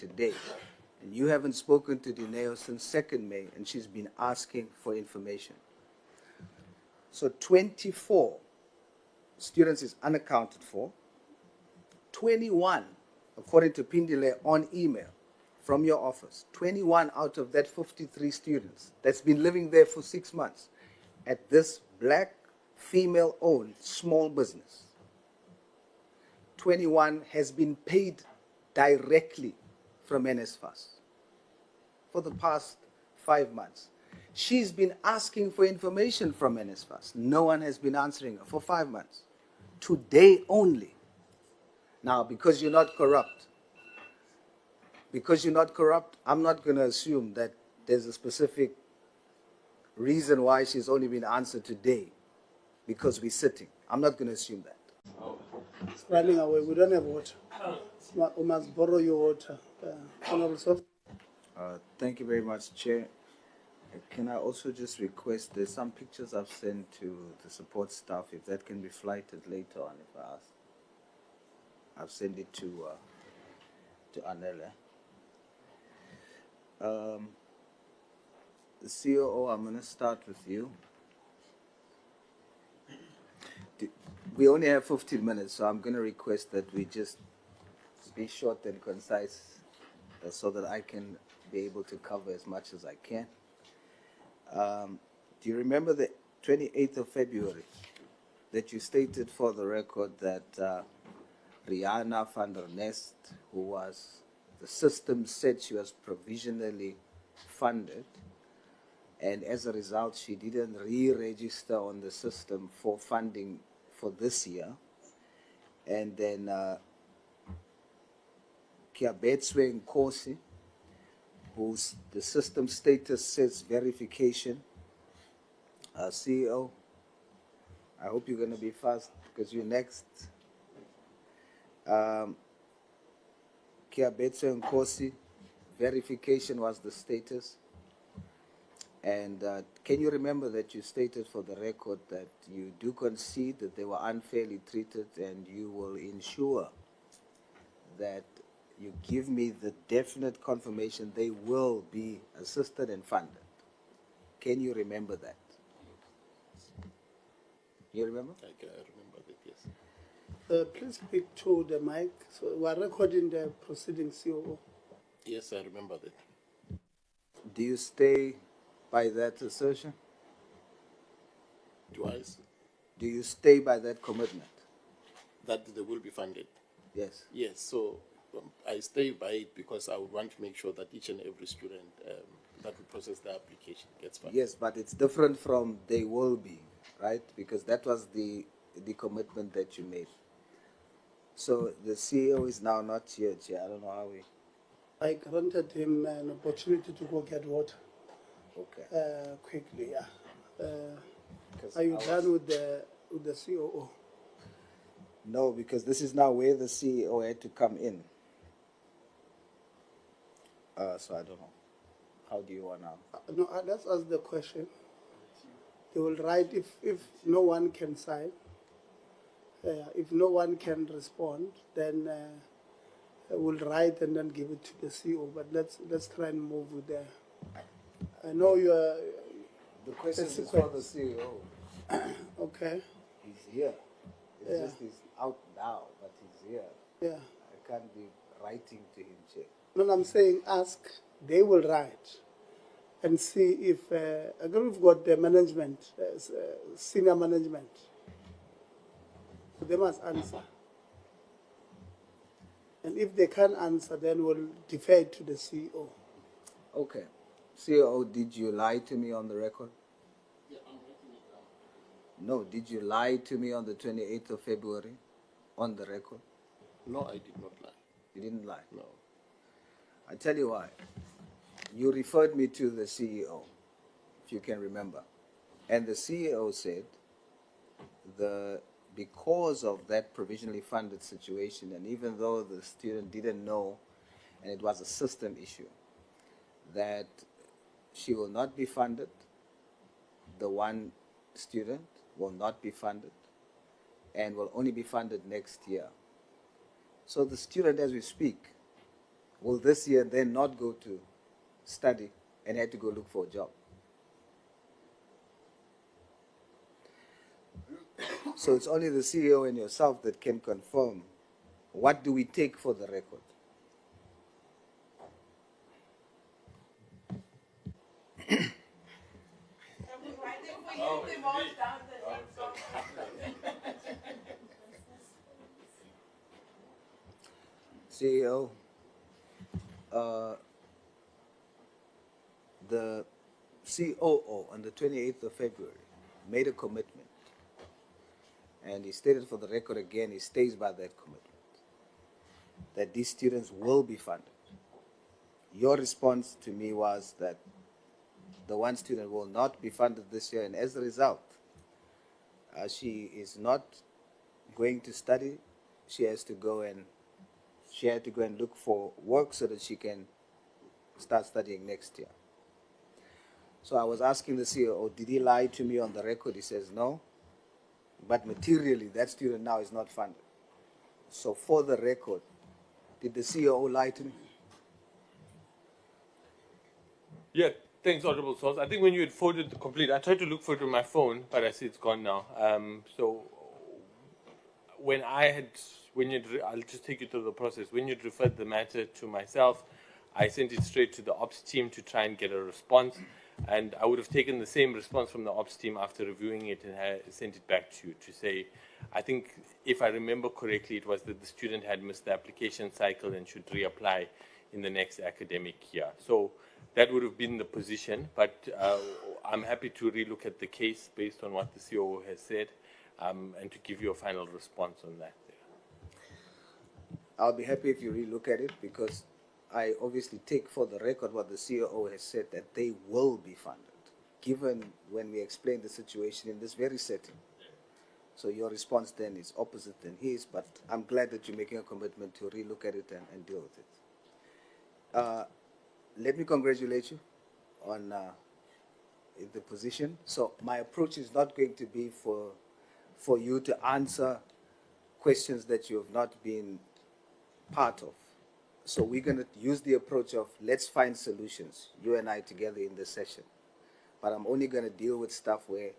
today. And you haven't spoken to Dineo since 2nd May, and she's been asking for information. So 24 students is unaccounted for. 21, according to Pindile on email from your office, 21 out of that 53 students that's been living there for 6 months at this black, female-owned small business. 21 has been paid directly from Nsfas for the past 5 months. She's been asking for information from Nsfas. No one has been answering her for 5 months. Today only. Now, because you're not corrupt, I'm not going to assume that there's a specific reason why she's only been answered today because we're sitting. I'm not going to assume that. It's running away. We don't have water. We must borrow your water. Honorable Sof. Thank you very much, Chair. Can I also just request, there's some pictures I've sent to the support staff, if that can be flighted later on, if I ask. I've sent it to Anele. The COO, I'm going to start with you. We only have 15 minutes, so I'm going to request that we just be short and concise so that I can be able to cover as much as I can. Do you remember the 28th of February that you stated for the record that Rihanna van der Nest, who was, the system said she was provisionally funded, and as a result she didn't re-register on the system for funding for this year, and then Kiabetswe Nkosi, whose the system status says verification. CEO, I hope you're going to be fast because you're next. Kiabetswe Nkosi, verification was the status. And can you remember that you stated for the record that you do concede that they were unfairly treated, and you will ensure that you give me the definite confirmation they will be assisted and funded? Can you remember that? You remember? I remember that, yes. Please speak to the mic. So we are recording the proceeding, COO. Yes, I remember that. Do you stay by that assertion? Twice. Do you stay by that commitment? That they will be funded? Yes. Yes, so I stay by it because I would want to make sure that each and every student that will process their application gets funded. Yes, but it's different from they will be, right? Because that was the commitment that you made. So the CEO is now not here, Chair. I don't know how we... I granted him an opportunity to go get water. Okay. Quickly, yeah. Are you done with the COO? No, because this is now where the CEO had to come in. So I don't know. How do you want now? No, let's ask the question. They will write if no one can sign, if no one can respond, then we'll write and then give it to the CEO. But let's try and move with the... I know you are... The question is for the CEO. Okay. He's here. It's just he's out now, but he's here. Yeah. I can't be writing to him, Chair. No, I'm saying ask. They will write and see if... again, we've got the management, senior management. So they must answer. And if they can't answer, then we'll defer it to the CEO. Okay. CEO, did you lie to me on the record? Yeah, I'm writing it down. No, did you lie to me on the 28th of February on the record? No, I did not lie. You didn't lie? No. I tell you why. You referred me to the CEO, if you can remember. And the CEO said because of that provisionally funded situation, and even though the student didn't know, and it was a system issue, that she will not be funded, the one student will not be funded, and will only be funded next year. So the student, as we speak, will this year then not go to study and had to go look for a job? So it's only the CEO and yourself that can confirm what do we take for the record. CEO, the COO on the 28th of February made a commitment, and he stated for the record again, he stays by that commitment, that these students will be funded. Your response to me was that the one student will not be funded this year, and as a result, she is not going to study. She had to go and look for work so that she can start studying next year. So I was asking the CEO, did he lie to me on the record? He says no, but materially that student now is not funded. So for the record, did the CEO lie to me? Yeah, thanks, Honorable Source. I think when you had forwarded the complete, I tried to look for it on my phone, but I see it's gone now. So when I'll just take you through the process. When you'd referred the matter to myself, I sent it straight to the ops team to try and get a response. And I would have taken the same response from the ops team after reviewing it and sent it back to you to say, I think if I remember correctly, it was that the student had missed the application cycle and should reapply in the next academic year. So that would have been the position, but I'm happy to relook at the case based on what the COO has said and to give you a final response on that. I'll be happy if you relook at it, because I obviously take for the record what the COO has said, that they will be funded, given when we explain the situation in this very setting. So your response then is opposite than his, but I'm glad that you're making a commitment to relook at it and deal with it. Let me congratulate you on the position. So my approach is not going to be for you to answer questions that you have not been part of. So we're going to use the approach of let's find solutions, you and I together in this session. But I'm only going to deal with stuff where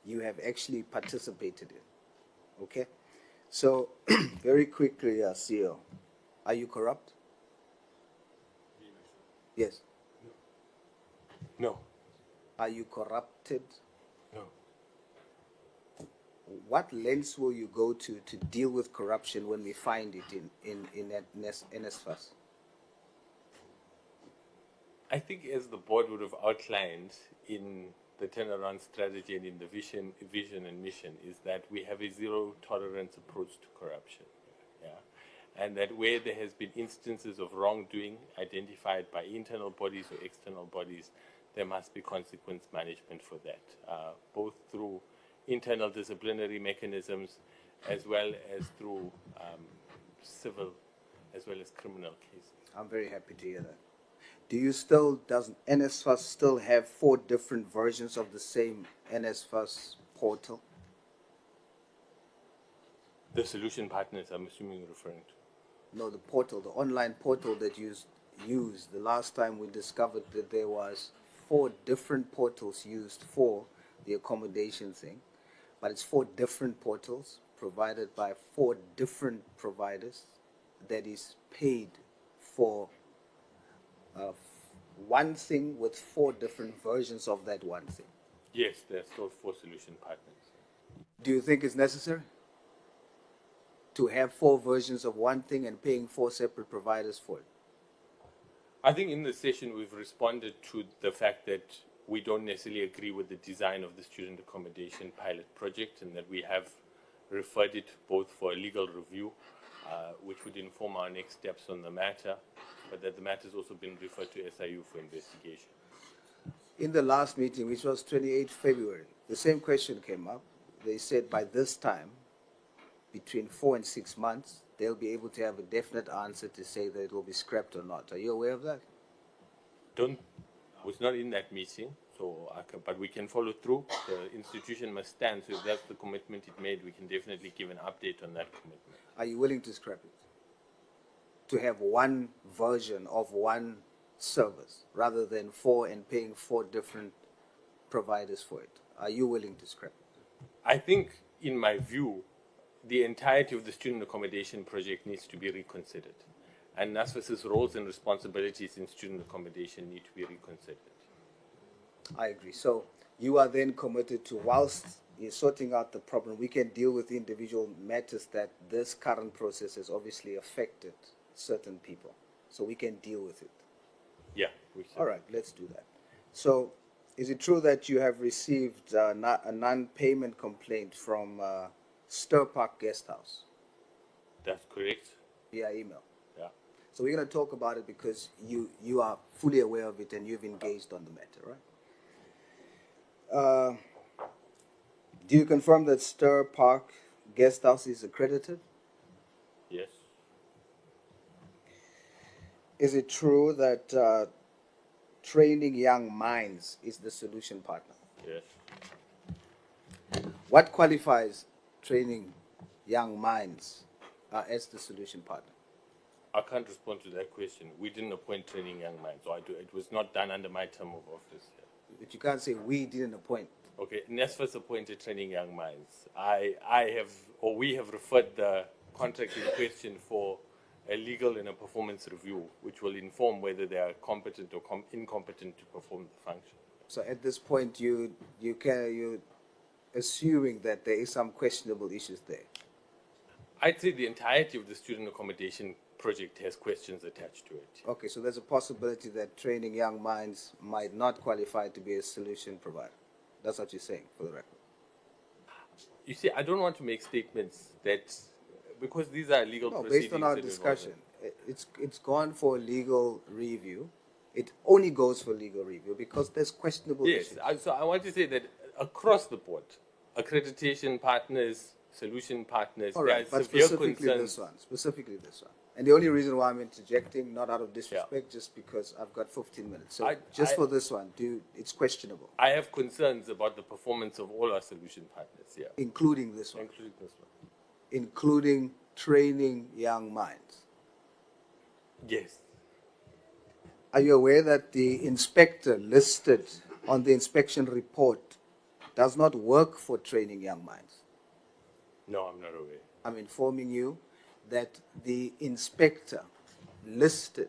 you have actually participated in. Okay? So very quickly, CEO, are you corrupt? Yes. No. Are you corrupted? No. What lengths will you go to deal with corruption when we find it in Nsfas? I think as the board would have outlined in the turnaround strategy and in the vision and mission, is that we have a zero tolerance approach to corruption. Yeah. And that where there has been instances of wrongdoing identified by internal bodies or external bodies, there must be consequence management for that, both through internal disciplinary mechanisms as well as through civil as well as criminal cases. I'm very happy to hear that. Does Nsfas still have 4 different versions of the same Nsfas portal? The solution partners, I'm assuming you're referring to. No, the portal, the online portal that you used. The last time we discovered that there was 4 different portals used for the accommodation thing, but it's 4 different portals provided by 4 different providers that is paid for one thing with 4 different versions of that one thing. Yes, there are still 4 solution partners. Do you think it's necessary to have 4 versions of one thing and paying 4 separate providers for it? I think in the session we've responded to the fact that we don't necessarily agree with the design of the student accommodation pilot project, and that we have referred it both for a legal review, which would inform our next steps on the matter, but that the matter has also been referred to SIU for investigation. In the last meeting, which was 28 February, the same question came up. They said by this time, between 4 and 6 months, they'll be able to have a definite answer to say that it will be scrapped or not. Are you aware of that? I was not in that meeting, so but we can follow through. The institution must stand, so if that's the commitment it made, we can definitely give an update on that commitment. Are you willing to scrap it? to have one version of one service rather than four and paying four different providers for it? Are you willing to scrap it? I think, in my view, the entirety of the student accommodation project needs to be reconsidered. And Nsfas's roles and responsibilities in student accommodation need to be reconsidered. I agree. So you are then committed to, whilst you're sorting out the problem, we can deal with the individual matters that this current process has obviously affected certain people. So we can deal with it. Yeah, we should. All right, let's do that. So is it true that you have received a non-payment complaint from Stir Park Guest House That's correct. via email? Yeah. So we're going to talk about it because you are fully aware of it and you've engaged on the matter, right? Do you confirm that Stir Park Guest House is accredited? Yes. Is it true that Training Young Minds is the solution partner? Yes. What qualifies Training Young Minds as the solution partner? I can't respond to that question. We didn't appoint Training Young Minds, so it was not done under my term of office. But you can't say we didn't appoint. Okay, Nsfas appointed Training Young Minds. We have referred the contract in question for a legal and a performance review, which will inform whether they are competent or incompetent to perform the function. So at this point, you're assuming that there is some questionable issues there. I'd say the entirety of the student accommodation project has questions attached to it. Okay, so there's a possibility that Training Young Minds might not qualify to be a solution provider. That's what you're saying, for the record. You see, I don't want to make statements that, because these are legal No, proceedings. based on our that discussion, it's gone for legal review. It only goes for legal review because there's questionable Yes, issues. so I want to say that across the board, accreditation partners, solution partners, All there right, are but severe specifically concerns. this one. And the only reason why I'm interjecting, not out of disrespect, just because I've got 15 minutes. So for this one, it's questionable, I have concerns about the performance of all our solution partners, yeah, including this one, including this one. including Training Young Minds. Yes. Are you aware that the inspector listed on the inspection report does not work for Training Young Minds? No, I'm not aware. I'm informing you that the inspector listed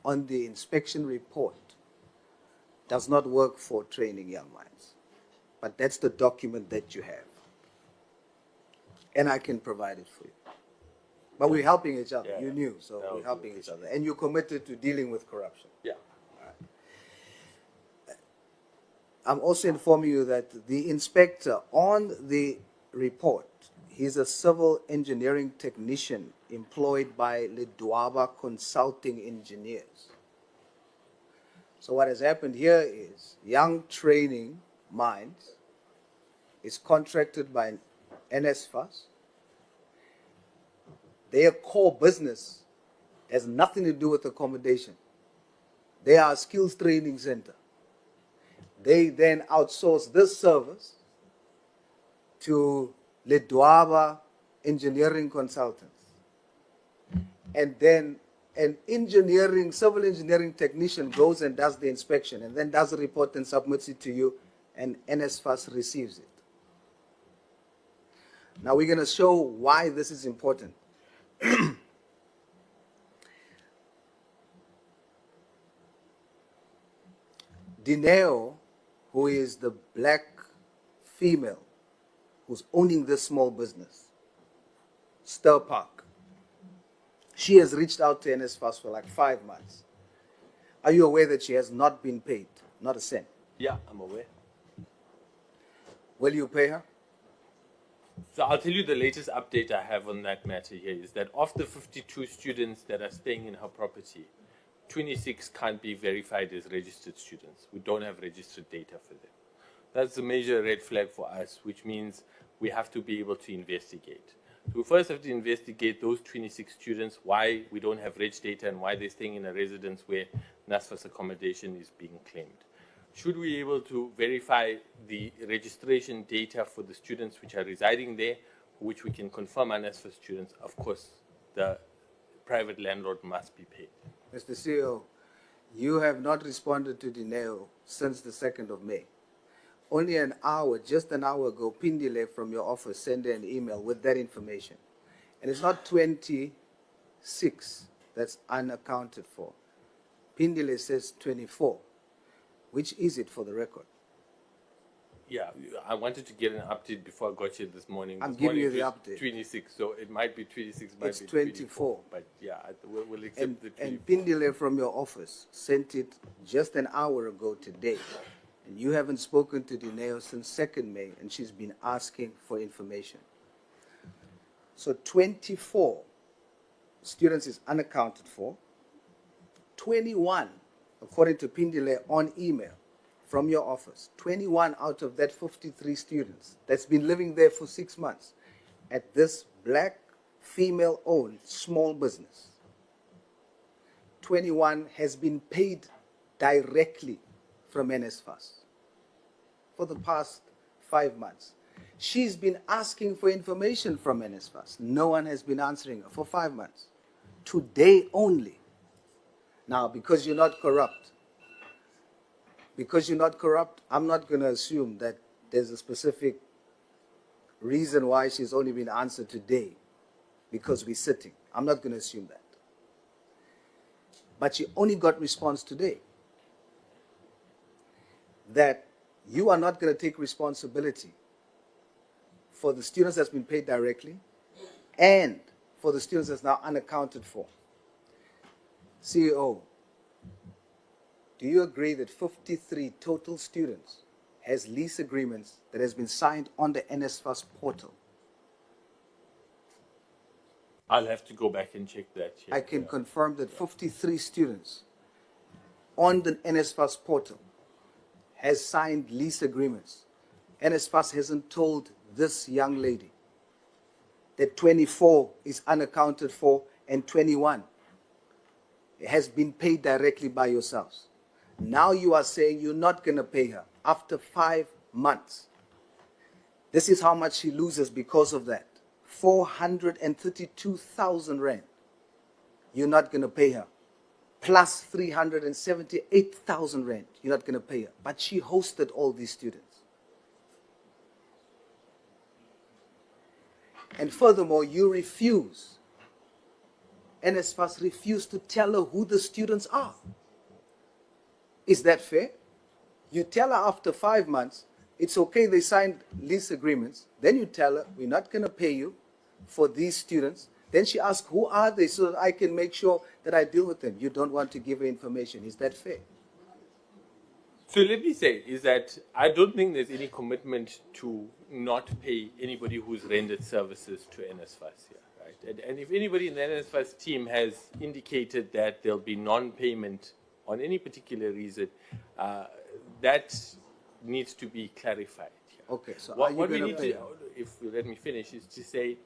on the inspection report does not work for Training Young Minds. But that's the document that you have. And I can provide it for you. But we're helping each other. Yeah, You yeah. knew, so Yeah, we're okay, helping each other. And you're committed to dealing with corruption. Yeah. I'm also informing you that the inspector on the report, he's a civil engineering technician employed by Ledwaba Consulting Engineers. So what has happened here is Young Training Minds is contracted by Nsfas. Their core business has nothing to do with accommodation. They are a skills training center. They then outsource this service to Ledwaba Engineering Consultants. And then an civil engineering technician goes and does the inspection and then does a report and submits it to you, and Nsfas receives it. Now we're going to show why this is important. Dineo, who is the black female who's owning this small business, Stir Park, she has reached out to Nsfas for like 5 months. Are you aware that she has not been paid? Not a cent. Yeah, I'm aware. Will you pay her? So I'll tell you the latest update I have on that matter here is that of the 52 students that are staying in her property, 26 can't be verified as registered students. We don't have registered data for them. That's a major red flag for us, which means we have to be able to investigate. So we first have to investigate those 26 students, why we don't have reg data and why they're staying in a residence where Nsfas accommodation is being claimed. Should we be able to verify the registration data for the students which are residing there, which we can confirm are Nsfas students, of course, the private landlord must be paid. Mr. CEO, you have not responded to Dineo since the 2nd of May. Only an hour, just an hour ago, Pindile from your office sent an email with that information. And it's not 26 that's unaccounted for. Pindile says 24. Which is it for the record? Yeah, I wanted to get an update before I got here this morning. I'm This giving morning you the it was update. 26, so it might be 26, might It's be 24. But yeah, we'll accept And, the 24. and Pindile from your office sent it just an hour ago today. And you haven't spoken to Dineo since 2nd May, and she's been asking for information. So 24 students is unaccounted for. 21, according to Pindile on email from your office, 21 out of that 53 students that's been living there for 6 months at this black, female-owned small business, 21 has been paid directly from Nsfas for the past 5 months. She's been asking for information from Nsfas. No one has been answering her for 5 months. Today only. Now, because you're not corrupt, I'm not going to assume that there's a specific reason why she's only been answered today because we're sitting. I'm not going to assume that. But she only got response today. That you are not going to take responsibility for the students that's been paid directly and for the students that's now unaccounted for. CEO, do you agree that 53 total students has lease agreements that has been signed on the Nsfas portal? I'll have to go back and check that. Yeah. I can confirm that 53 students on the Nsfas portal has signed lease agreements. Nsfas hasn't told this young lady that 24 is unaccounted for and 21 has been paid directly by yourselves. Now you are saying you're not going to pay her after 5 months. This is how much she loses because of that. 432,000 rand. You're not going to pay her. Plus 378,000 rand. You're not going to pay her. But she hosted all these students. And furthermore, you refuse. Nsfas refused to tell her who the students are. Is that fair? You tell her after 5 months, it's okay, they signed lease agreements. Then you tell her, we're not going to pay you for these students. Then she asks, who are they, so that I can make sure that I deal with them. You don't want to give her information. Is that fair? So let me say is that I don't think there's any commitment to not pay anybody who's rendered services to Nsfas here, right? And if anybody in the Nsfas team has indicated that there'll be non-payment on any particular reason, that needs to be clarified here. Okay, so What we need to, if you let me finish, is to say,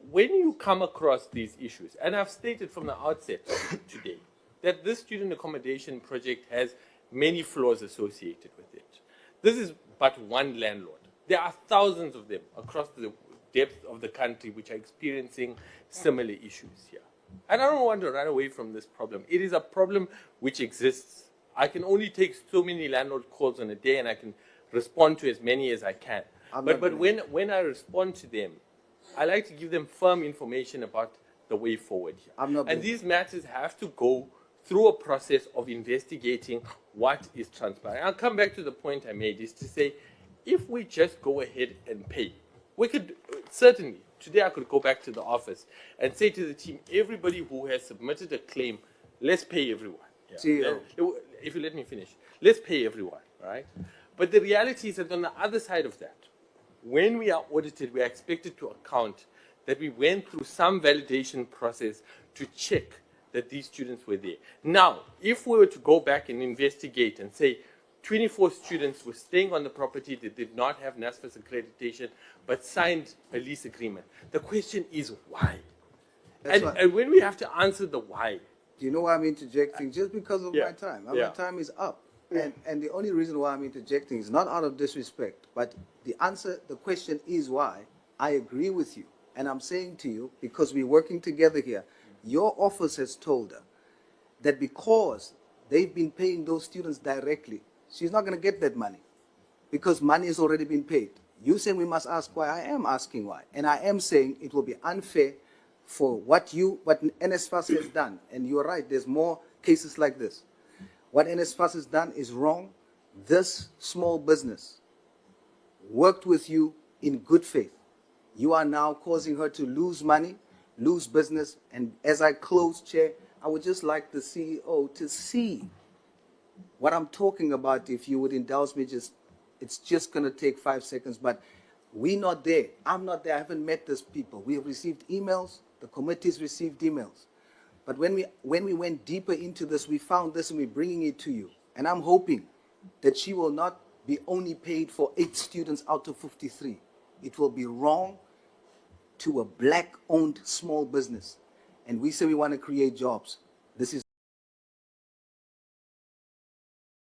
when you come across these issues, and I've stated from the outset today that this student accommodation project has many flaws associated with it. This is but one landlord. There are thousands of them across the depth of the country which are experiencing similar issues here. And I don't want to run away from this problem. It is a problem which exists. I can only take so many landlord calls on a day, and I can respond to as many as I can. But when I respond to them, I like to give them firm information about the way forward here. And these matters have to go through a process of investigating what is transpiring. I'll come back to the point I made, is to say, if we just go ahead and pay, we could certainly, today I could go back to the office and say to the team, everybody who has submitted a claim, let's pay everyone. Yeah. If you let me finish, let's pay everyone, right? But the reality is that on the other side of that, when we are audited, we are expected to account that we went through some validation process to check that these students were there. Now, if we were to go back and investigate and say 24 students were staying on the property that did not have Nsfas accreditation but signed a lease agreement, the question is why? And when we have to answer the why. Do you know why I'm interjecting? Just because of my time. My time is up. And the only reason why I'm interjecting is not out of disrespect, but the question is why. I agree with you. And I'm saying to you, because we're working together here, your office has told her that because they've been paying those students directly, she's not going to get that money because money has already been paid. You saying we must ask why? I am asking why. And I am saying it will be unfair for what Nsfas has done. And you're right, there's more cases like this. What Nsfas has done is wrong. This small business worked with you in good faith. You are now causing her to lose money, lose business. And as I close, Chair, I would just like the CEO to see what I'm talking about. If you would indulge me, it's just going to take 5 seconds, but we're not there. I'm not there. I haven't met these people. We have received emails. The committee's received emails. But when we went deeper into this, we found this and we're bringing it to you. And I'm hoping that she will not be only paid for 8 students out of 53. It will be wrong to a black-owned small business. And we say we want to create jobs. This is